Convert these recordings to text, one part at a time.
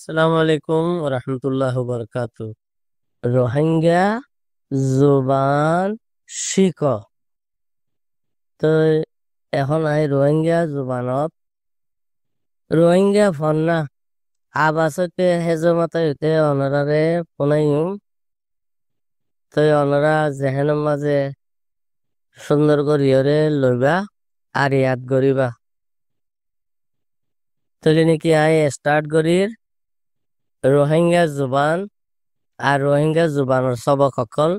আসসালামু আলাইকুম রহমতুল্লাহ বরকাতু। রোহিঙ্গা জুবান শিখ। তো এখন রোহিঙ্গা জুবানত রোহিঙ্গা ফন্না আবাসতে হেজমাতা হইতে অনারারে পুনাইম। তো অনারা জেহেনের মাঝে সুন্দর করিয়রে লইবা আর ইয়াদ করিবা। তলে নাকি স্টার্ট করির রোহিঙ্গা জুবান আর রোহিঙ্গা জুবানের সবক সকল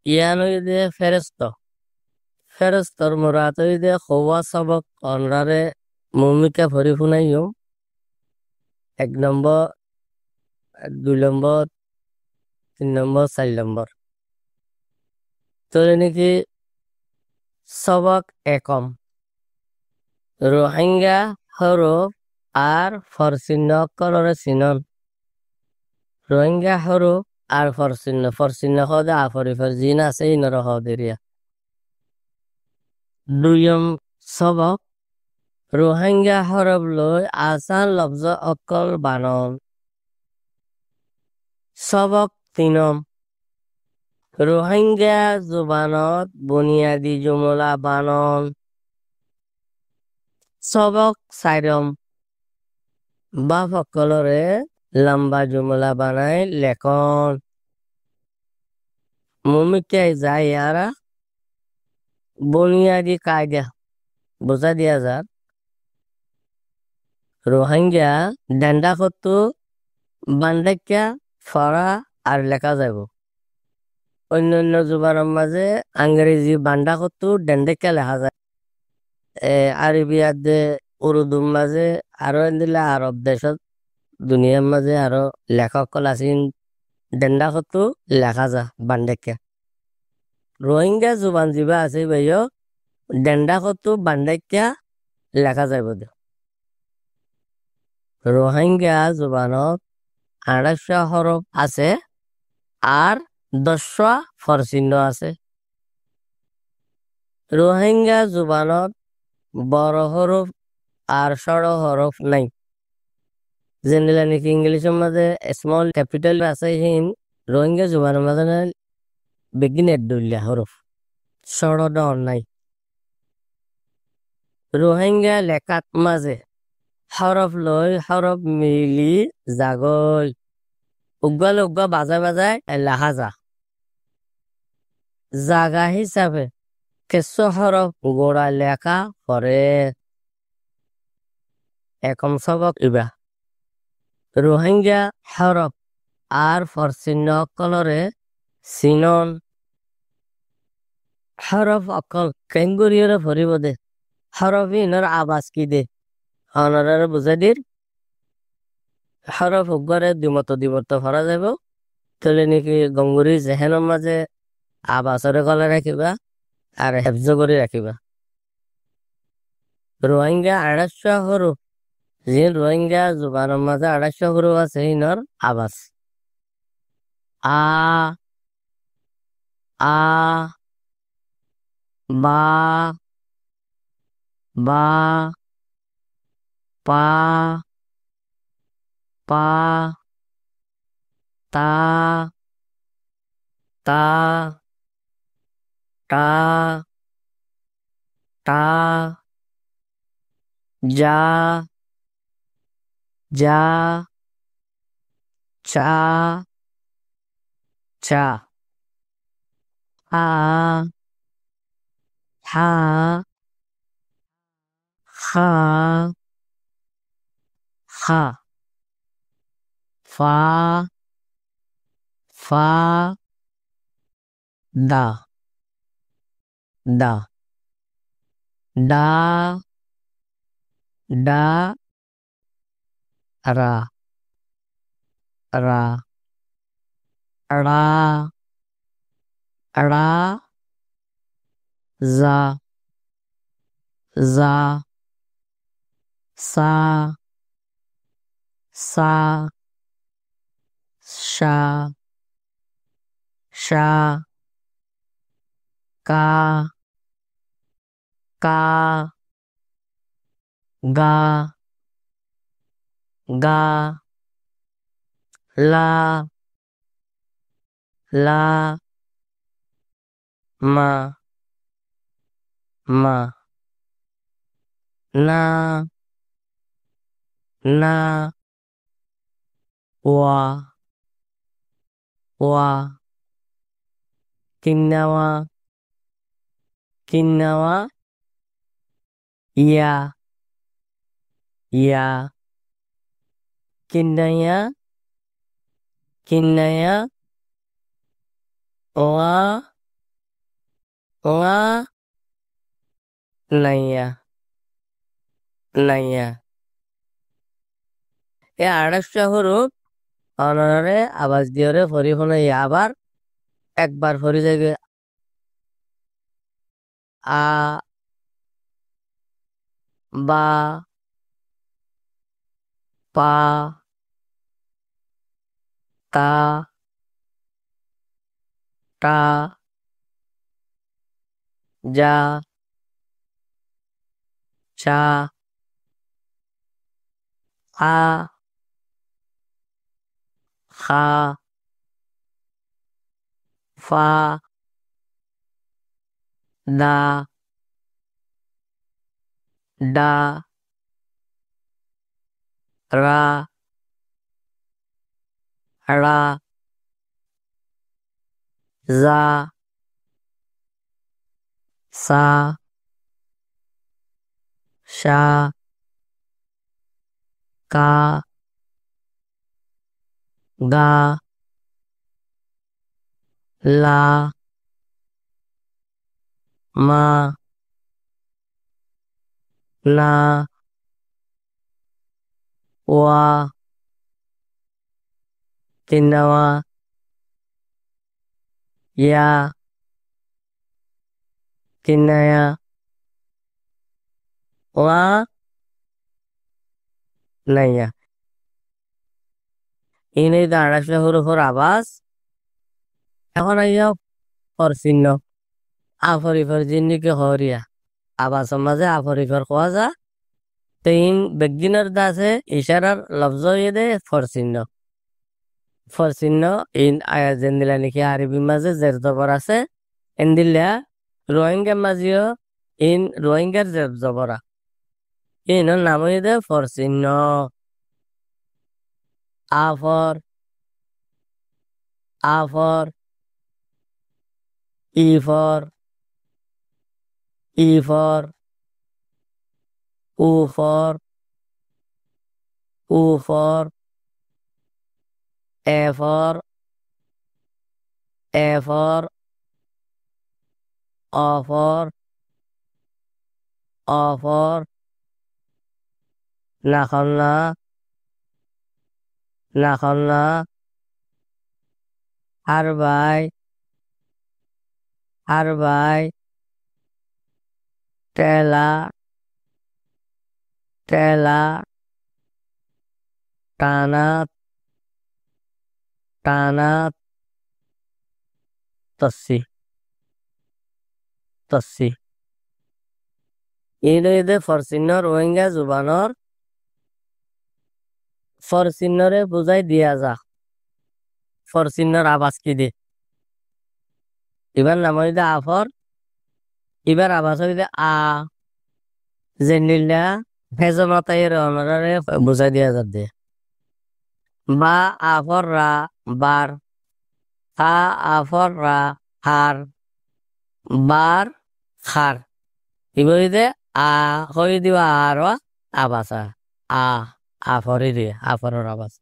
ইয়ান হইতে ফেরেস্ত ফেরস্তর মুরাতইদে খোয়া সবক অনরারে মুমিকা ভরি শুনাইও। 1 নম্বর, 2 নম্বর, 3 নম্বর, 4 নম্বর। তো নাকি সবক একম রোহিঙ্গা হরফ আর ফরচিহ্ন কলরে চিনন। রোহিঙ্গা হরফ আর ফরচিহ্ন হদে আফরিফর জিন আছে ইনর হদেরিয়া। 2 সবক রোহিঙ্গা হরফ লই আসান লফজ অকল বানন। সবক 3 রোহিঙ্গা জুবানত বুনিয়াদি জুমলা বানন। সবক 4 বা সকলরে লম্বা জুমলা বানাই লেখন। মুমিকে যায় ইয়ারা বুনিয়াদি কায়দা বোঝা দিয়া যাক। রোহিঙ্গা ডেন্ডা কত্তু বান্ডাক্যা ফরা আর লেখা যাব। অন্যান্য জুবানের মাঝে আংরেজি বান্ডা কত্তু ডেন্ডাক্যা লেখা যায়। আরবিয়াত উর্দুর মাঝে আরো দিলে আরব দেশত দুনিয়ার মাঝে আরো লেখক আছেন ডেন্ডা কত্তু লেখা যা বান্ডাক্যা। রোহিঙ্গা জুবান জিবা আছে ভাইও ডেন্ডা কত্তু বান্ডাক্যা লেখা যায় বোধ। রোহিঙ্গা জুবানত 28 হরফ আছে আর 10 ফরচিহ্ন আছে। রোহিঙ্গা জুবানত বড় হরফ আর সড় হরফ নাই। যেগুলা নাকি ইংলিশের মাঝে স্মল ক্যাপিটাল আছে হিন রোহিঙ্গা জুবানের মাঝে বেগিনের দুইলা হরফ সড় ডর নাই। রোহিঙ্গা লেখাত মাঝে হরফ লই হরফ মিলি জাগল উগ্গালে উগ্গা বাজায় বাজায় লেখা যা। জাগা হিসাবে কিছু হরফ গোড়া লেখা পরে। একম সবক ইবা রোহিঙ্গা হরফ আর ফরচিহ্ন অকলরে চিনন। হরফ অকল কেঙ্গুরিয়রে ভরিব দে হরফ ইনর আবাজ কি দে অনরারে বুঝাই দির। হরফ উগ্গরে দ্বিমত ভরা যাব। তলে নাকি গঙ্গুরি জেহেনের মাঝে আবাসরে গলে রাখিবা আর হেফজ করে রাখিবা। রোহিঙ্গা 28 হরফ যে রোহিঙ্গা জুবানের মাঝে 28 হরফ আছে ইনর আবাস আ আ বা বা পা পা তা তা টা টা যা যা চা চা হা হা খা খা ফা ফা দা দা ডা ডা রা রা ড়া ড়া যা যা সা সা শা শা কা কা গা গা লা লা মা মা না না ওয়া ওয়া কিন্নাওয়া কিন্নাওয়া ইয়া ইয়া কিন্নাইয়া কিন্নাইয়া ওয়া ওয়া নাইয়া নাইয়া এ 28টা হরফ অনরে আওয়াজ দিয়ে ফরি শোনাই আবার একবার ফরি যাবে আ বা পা তা টা যা চা আ খা ফা দা ডা রা রা যা সা শা কা গা লা মা না ওয়া কিন্নাওয়া ইয়া কিন্নায়া ওয়া নাইয়া ইনি 28টা হরফের আওয়াজ এখন আইয়া ফরচিহ্ন আফরিফর জিন্নিকে হরিয়া আওয়াজের মাঝে আফরিফর কোয়া যা তিন বেগিনার দাসে ইশারার লফজ হয়ে দে ফরচিহ্ন ফরচিহ্ন ইন আয়া জেন্দিলা নিকি আরবি মাঝে জের জবর আছে এন্দিল্লা রোহিঙ্গা মাঝিও ইন রোহিঙ্গার জের জবরা ইনর নাম হয়ে দে ফরচিহ্ন আফর আফর ইফর ইফর উফর উফর এফর এফর অফর অফর নাখন্না নাখন্না হারবাই হারবাই টেলা টেলা টানাত টানাত তসি তসি ইদে ফরচিহ্ন রোহিঙ্গা জুবানর ফরচিহ্নরে বুঝাই দিয়া যা ফরচিহ্নর আওয়াজ কি দে এবার নাম হইতে আফর এবার আওয়াজ হইতে আ জেনিল্লা হেজমাতাই অনরারে বুঝাই দিয়া যা দে বা আফর রা বার হা আফর রা হার বার খার ইবইতে আ হই দিবা আর আবাসা আ আফরি দিয়ে আফরের আবাস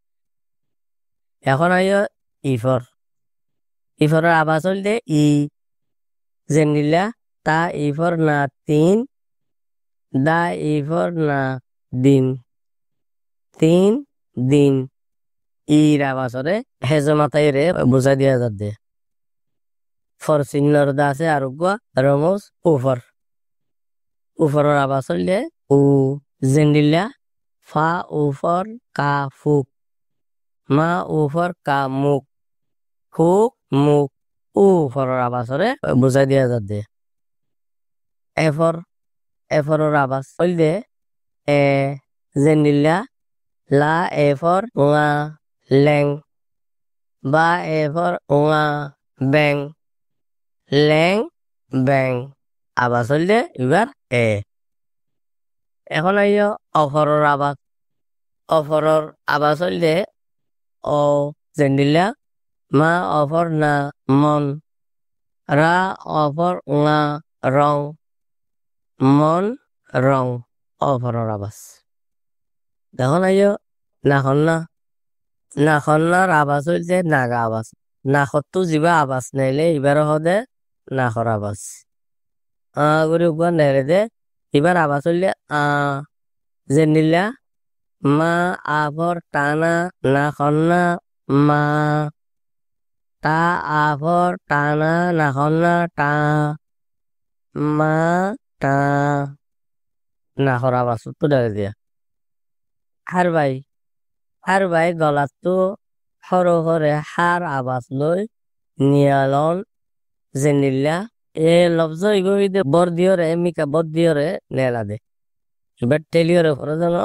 এখন আইয় ইফর ইফরের আবাস হইলে ই জেনিলা তা ইফর না তিন দা ইফর না দিন তিন দিন ইর আবাসরে হেজমাতাই রে বুঝাই দিয়া যাবে ফর চিহ্নর দা আছে আর রমজ উফর উফরের আবাস হইলে উ জেন্ডিল্লা ফা উফর কা ফুক মা উফর কা মুক ফুক মুক উফরের আবাসরে বুঝাই দিয়া যাবে এফর এফরের আবাস হইলে এ জেন্ডিল্লা লা এ ফর উঙা ল্যাং বা এ ফর উঙা ব্যাং ল্যাং ব্যাং আবাস হইলে এবার এ এখন আইয় অফরর আবাস অফরর আবাস হইলে অ জেন্ডিলা মা অফর না মন রা অফর উঙা রং মন রং অফরর আবাস দেখুন আইয় নাখন্নার আবাস হইছে নাগা আবাস নাখত্তু যিবা আবাস নাইলে এবার হদে নাখর আবাস করে উগা নেড়ে দে এবার আবাস হইলে জেন্ডিলা মা আফর টানা নাখন্না মা তা আফর টানা নাখন্না টা মা টা নাখর আবাস তো ডেরে দিয়া হার ভাই গলাতো হর হরে হার আবাস লই নিয়ালন জেনিল্লা এ লফজ ইগোইদে বর দিয়রে মিকা বর দিয়রে নেলা দে এবার টেলিয়রে ফরে যেন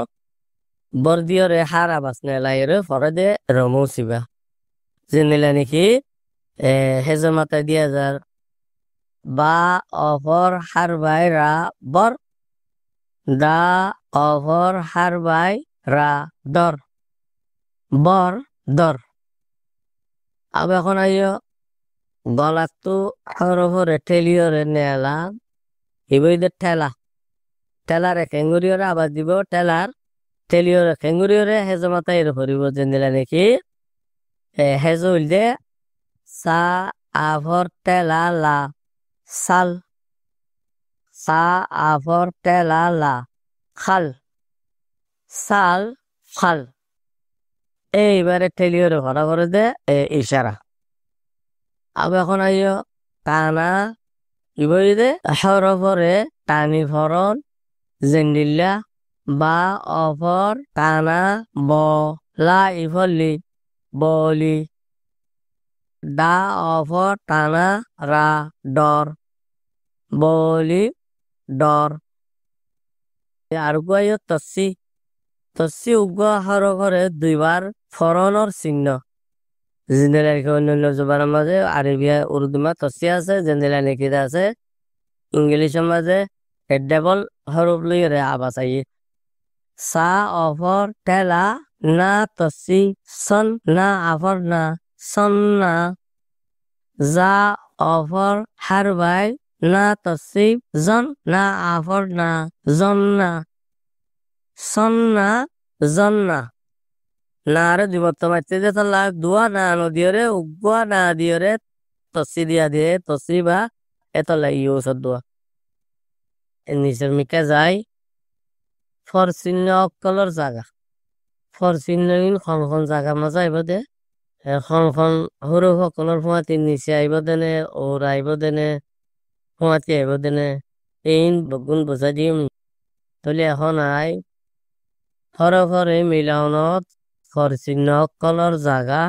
বর দিয়রে হার আবাস নেলা এরে ফরে দে রমৌসিবা জেনিলা নাকি হেজে মাথায় দিয়া যার বা অফর হার ভাই রা বর দা অফর হার ভাই রা দর বর দর আবার এখন আইয় গলাতো হরফরে টেলিয়রে নেলা ইবইদে ঠেলারে খেঙ্গুরিয়রে আবার দিব টেলিয়রে খেঙ্গুরিয়রে হেজে মাথায় এর ভরিব জেনিলা নাকি হেজ হইলে সা আফর টেলা লা সাল সা আফর টেলা লা খাল সাল খাল এইবারে টেলিয়রে ভরা করে দে ইশারা আবার এখন আইয় টানা ইবইদে হরফরে টানি ফরন জেন্ডিল্লা বা অফর টানা ব লা ইফলি বলি দা অফর টানা রা ডর বলি ডর আর গুয়াইয় তসি উগুয়া হরফরে দুইবার ফরনর চিহ্ন জিন্দেলা রেখে অন্যান্য জবানের মাঝে আরবিয়া উর্দুমা তসি আছে জেন্দেলা নেকিদা আছে ইংলিশের মাঝে ডবল হরফ লইরে আবাস আইয়ে সা অফর টেলা না তসি সন না আফর না সন না যা অফর হার ভাই না তসি জন না আফর না জন না সন না জন না না রে দিবত্ত মাইতে যে তার লাগ দুয়া না নদিয়রে উগুয়া না দিয়রে তসি দিয়া দিয়ে তসি বা এত লাগিও সদ দোয়া নিচের মিকা যায় ফরচিহ্ন অকলর জাগা ফরচিহ্ন খন জাগা মজা আইব দে খন সৰু সকলৰ ফুৱাতি নিচে আইব দেনে ওর আইব দেনে ফুৱাতি আইব দেনে এইন বগুন বুঝাই দিম তলি এখন আই হৰফৰে মিলাওনত ফরচিহ্ন অকলর জাগা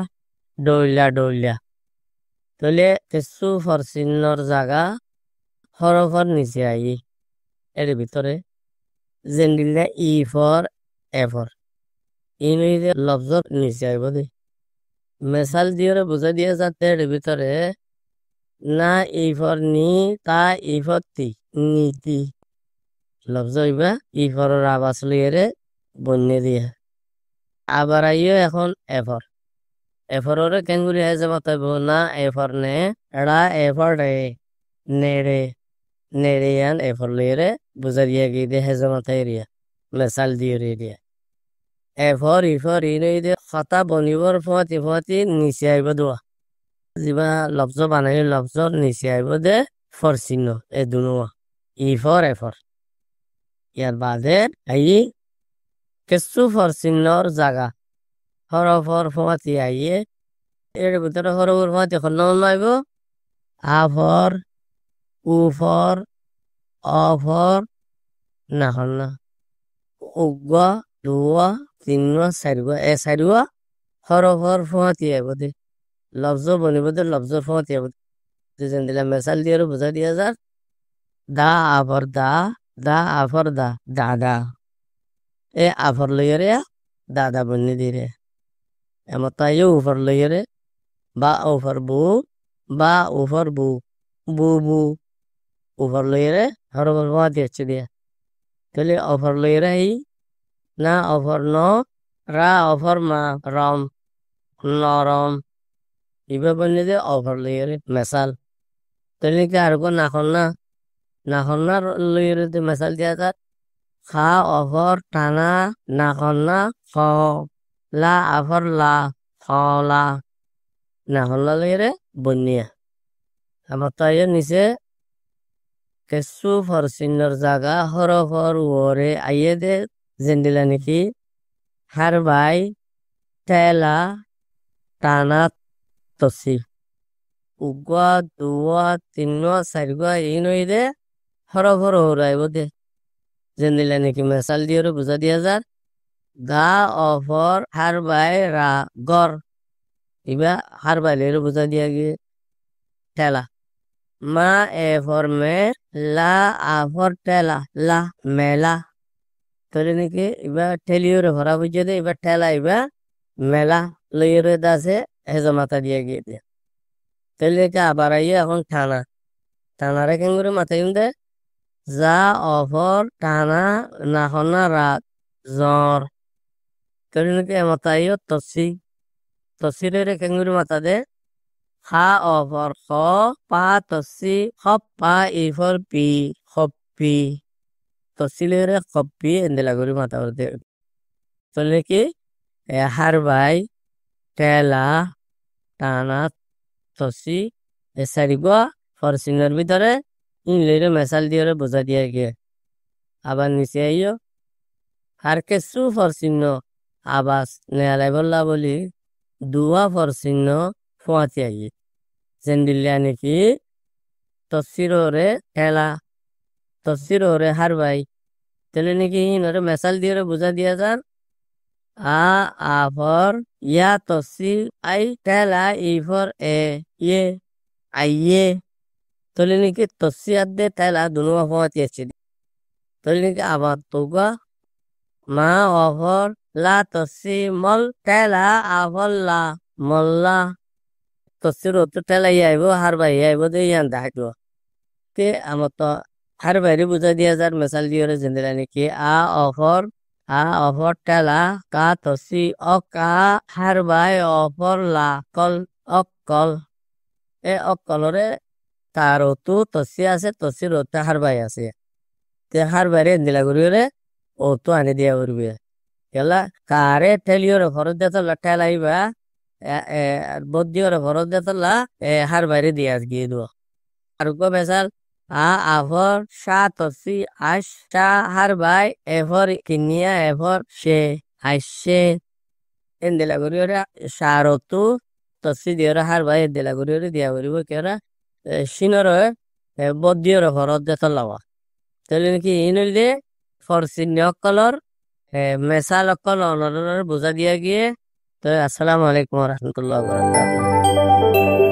ডইলা তলে তেসু ফরচিহ্নর জাগা হরফর নিচে আই এর ভিতরে জেন্ডিল্লা ই ফর এফর ইনইদে লফজর নিচে আইব দে মেসাল দিয়ে বুঝাই দিয়ে যাতে এর ভিতরে না ই ফর নি তা ই ফর তি নীতি লফজ হইবা ই ফরের আবাস লিয়ে বন্যে দিয়ে আবার আইও এখন এফরে কেঙ্গুরি হেজে মাথায় না এফর নে এড়া এফর রে নেড়ে ইয়ান এফর লিয়ে বুঝা দিয়ে গিয়ে দিয়ে হেজে মাথায় এরিয়া মেসাল দিয়ে এরিয়া এফর ইফর ইনে খতা বনিবর ফুয়াতি নিচে আইব দোয়া যিবা লফজ বানাই লফজর নিচে আইব দে ফরচিহ্ন এ দুনোয়া ইফর এফর ইয়ার বাদে আই কিছু ফরচিহ্নর জাগা হরফর ফুয়াতি আইয়ে এর ভিতরে হরফর ফুয়াতি এখন নাইব আফর উফর অফর না উগুয়া দুয়া তিনুয়া চারিবা চারিবা হরফর ফুয়াতি আইব দে লফজ বনিব দে লফজর ফুয়াতি আইব যেন দিলা মেসাল দিয়ে বুঝা দিয়া যার দা আফর দা আফর দা দাদা এ আফর লইরে দাদা বন্নি দিরে এমতাইও উপর লইরে বা উপর বু বা উপর বু বু বু উপর লইরে হরবর বা দিয়েছে দিয়া তাহলে উপর লইরে ই না উপর ন রা উপর মা রম নরম ইবে বললে যে উপর লইরে মেসাল তাহলে কি আর কো নাখন না লইরে যে মেসাল দিয়া তার খা অফর টানা নাখন না খ লা আফর লা খ লা নাখন লা লইরে বন্যা আমার তাই নিচে কেসু ফর সিন্নর জাগা হর ফর ওরে আইয়ে দে জেন্দিলা নাকি হার বাই টেলা টানা তসি উগুয়া দুয়া তিনুয়া চারিগুয়া এই নই দে হর ফর ওরাইব দে জেন্দিলা নাকি মেসাল দিয়ে বুঝা দিয়া যার গা অফর হার বাই রা গর ইবা হার বাই লের বুঝা দিয়া গিয়ে টেলা মা এ ফর মে লা আ ফর টেলা লা মেলা তোরে নাকি ইবা ঠেলিওরে ভরা বুঝে দে ইবা ঠেলা ইবা মেলা লইরে দাসে হেজা মাথা দিয়ে গিয়ে দিয়ে তাহলে কি আবার আইয়ে এখন টানা টানারে কেঙ্গুরে মাথায় দে যা অফর টানা নাখনা রাত জ্বর তোরে নাকি মাথা আইয় তসিরে কেঙ্গুরে মাথা দে খা অফর খ পা তসি খপ পা ইফর পি খপ্পি তসিলেরে খপ্পি এন্দেলা করে মাথা দে তাহলে কি হার বাই টেলা টানা তসি এ সারিগুয়া ফরসিনের ভিতরে ইংলিরে মেসাল দিয়ে বোঝা দিয়ে গিয়ে আবার নিচে আইও আর কেসু ফরসিন্ন আবাস নেয়ালাই বললা বলি দুয়া ফরসিন্ন ফোয়াতি আইয়ে জেন্দিল্লা নাকি তসিরে টেলা তসিরে হার বাই তাহলে নাকি ইনরে মেসাল দিয়ে বোঝা দিয়া যান আ আফর ইয়া তসি আই টেলা ই ফর ইয়ে আইয়ে তাহলে নাকি তসি আদে টেলা দুনুয়া ফোয়াতি আছে তাহলে নাকি আবার তোগা মা অফর লা তসি মল টেলা আফর লা মল্লা তসির তো টেলা আইব হার বাই আইব দে ইয়ান দেখলো তে আমার তো হার বাইরে বুঝা দিয়া যার মেসাল দিয়ে জিন্দিলা নাকি আ অফর টেলা কা তসি অ কা হার বাই অফর লা কল অকল এ অকলরে তার তো তসি আছে তসির ওতে হার বাই আছে তে হার বাইরে দিলা করিরে ও তো আনি দিয়া করবে কেলা কারে ঠেলিওরে ফরত দেতলা ঠেলাইবা বদিওরে ফরত দেতলা হার বাইরে দিয়া গিয়ে দো আর কো মেসাল আ আফর সা তসি আশ সা হার বাই এফর কিনিয়া এফর সে আইসে এন্দেলা করিওরে সারতু তসি দিওরে হার বাই এন্দেলা করিওরে দিয়া করিব কেরা সিনর বদিওরে ফরত দেতলা তাহলে নাকি ইনলে ফরসিনি অকলর মেসাল অকল অনর বুঝা দিয়া গিয়ে তো আসসালামু আলাইকুম রহমতুল্লাহ বরকাতুহু